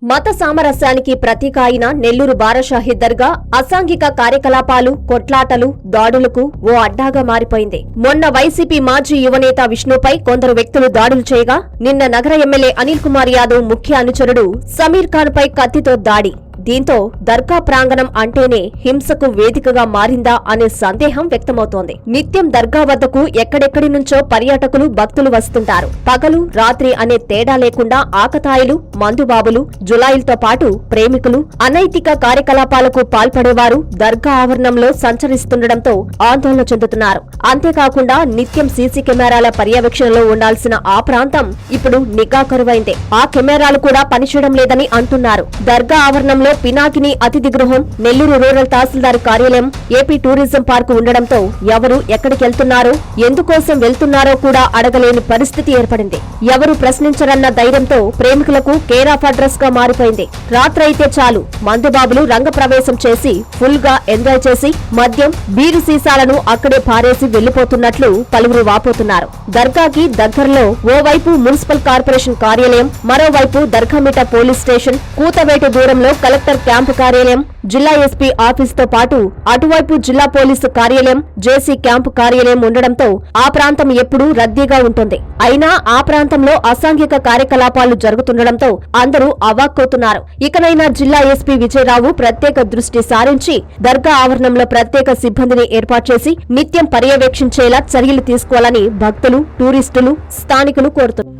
మత సామరస్యానికి ప్రతీక అయిన నెల్లూరు బారాషాహి దర్గా అసాంఘిక కార్యకలాపాలు, కొట్లాటలు, దాడులకు ఓ అడ్డాగా మారిపోయింది. మొన్న వైసీపీ మాజీ యువనేత విష్ణుపై కొందరు వ్యక్తులు దాడులు చేయగా, నిన్న నగర ఎమ్మెల్యే అనిల్ కుమార్ యాదవ్ ముఖ్య అనుచరుడు సమీర్ ఖాన్ పై కత్తితో దాడి. దీంతో దర్గా ప్రాంగణం అంటేనే హింసకు వేదికగా మారిందా అనే సందేహం వ్యక్తమవుతోంది. నిత్యం దర్గా వద్దకు ఎక్కడెక్కడి నుంచో పర్యాటకులు, భక్తులు వస్తుంటారు. పగలు, రాత్రి అనే తేడా లేకుండా ఆకతాయిలు, మందుబాబులు, జులాయిలతో పాటు ప్రేమికులు, అనైతిక కార్యకలాపాలకు పాల్పడేవారు దర్గా ఆవరణంలో సంచరిస్తుండటంతో ఆందోళన చెందుతున్నారు. అంతేకాకుండా నిత్యం సీసీ కెమెరాల పర్యవేక్షణలో ఉండాల్సిన ఆ ప్రాంతం ఇప్పుడు నిఘా కరువైంది. ఆ కెమెరాలు కూడా పనిచేయడం లేదని అంటున్నారు. దర్గా ఆవరణంలో పినాకిని అతిథి గృహం, నెల్లూరు రూరల్ తహసీల్దార్ కార్యాలయం, ఏపీ టూరిజం పార్కు ఉండడంతో ఎవరు ఎక్కడికెళ్తున్నారో, ఎందుకోసం వెళ్తున్నారో కూడా అడగలేని పరిస్థితి ఏర్పడింది. ఎవరు ప్రశ్నించరన్న ధైర్యంతో ప్రేమికులకు కేర్ ఆఫ్ అడ్రస్ గా మారిపోయింది. రాత్రైతే చాలు మందుబాబులు రంగప్రవేశం చేసి ఫుల్ గా ఎంజాయ్ చేసి మద్యం, బీరు సీసాలను అక్కడే పారేసి వెళ్లిపోతున్నట్లు పలువురు వాపోతున్నారు. దర్గాకి దగ్గరలో ఓవైపు మున్సిపల్ కార్పొరేషన్ కార్యాలయం, మరోవైపు దర్గామిట పోలీస్ స్టేషన్, కూతవేటు దూరంలో కలెక్టర్ క్యాంపు కార్యాలయం, జిల్లా ఎస్పీ ఆఫీస్ తో పాటు అటువైపు జిల్లా పోలీసు కార్యాలయం, జేసీ క్యాంపు కార్యాలయం ఉండడంతో ఆ ప్రాంతం ఎప్పుడూ రద్దీగా ఉంటుంది. అయినా ఆ ప్రాంతంలో అసాంఘిక కార్యకలాపాలు జరుగుతుండటంతో అందరూ అవాక్కవుతున్నారు. ఇకనైనా జిల్లా ఎస్పీ విజయరావు ప్రత్యేక దృష్టి సారించి దర్గా ఆవరణంలో ప్రత్యేక సిబ్బందిని ఏర్పాటు చేసి నిత్యం పర్యవేక్షించేలా చర్యలు తీసుకోవాలని భక్తులు, టూరిస్టులు, స్థానికులు కోరుతున్నారు.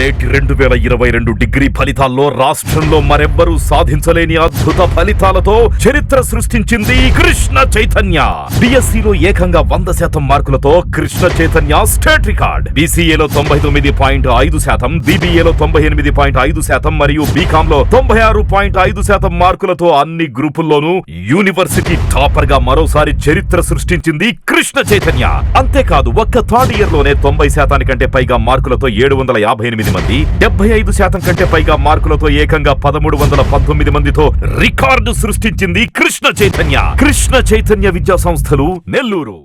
నేటి 2022 డిగ్రీ ఫలితాల్లో రాష్ట్రంలో మరెవ్వరూ సాధించలేని అద్భుత ఫలితాలతో చరిత్ర సృష్టించింది కృష్ణ చైతన్య. బిఎస్సిలో ఏకంగా 100% మార్కులతో కృష్ణ చైతన్య స్టేట్ రికార్డ్. బీసీఏలో 99.5%, బీబీఏలో 98.5% మరియు బీకాంలో 96.5% మార్కులతో అన్ని గ్రూపుల్లోనూ యూనివర్సిటీ టాపర్ గా మరోసారి చరిత్ర సృష్టించింది కృష్ణ చైతన్య. అంతేకాదు ఒక్క థర్డ్ ఇయర్ లోనే 90% కంటే పైగా మార్కులతో 758 మంది, 75% కంటే పైగా మార్కులతో ఏకంగా 1319 మందితో రికార్డు సృష్టించింది కృష్ణ చైతన్య. కృష్ణ చైతన్య విద్యా సంస్థలు, నెల్లూరు.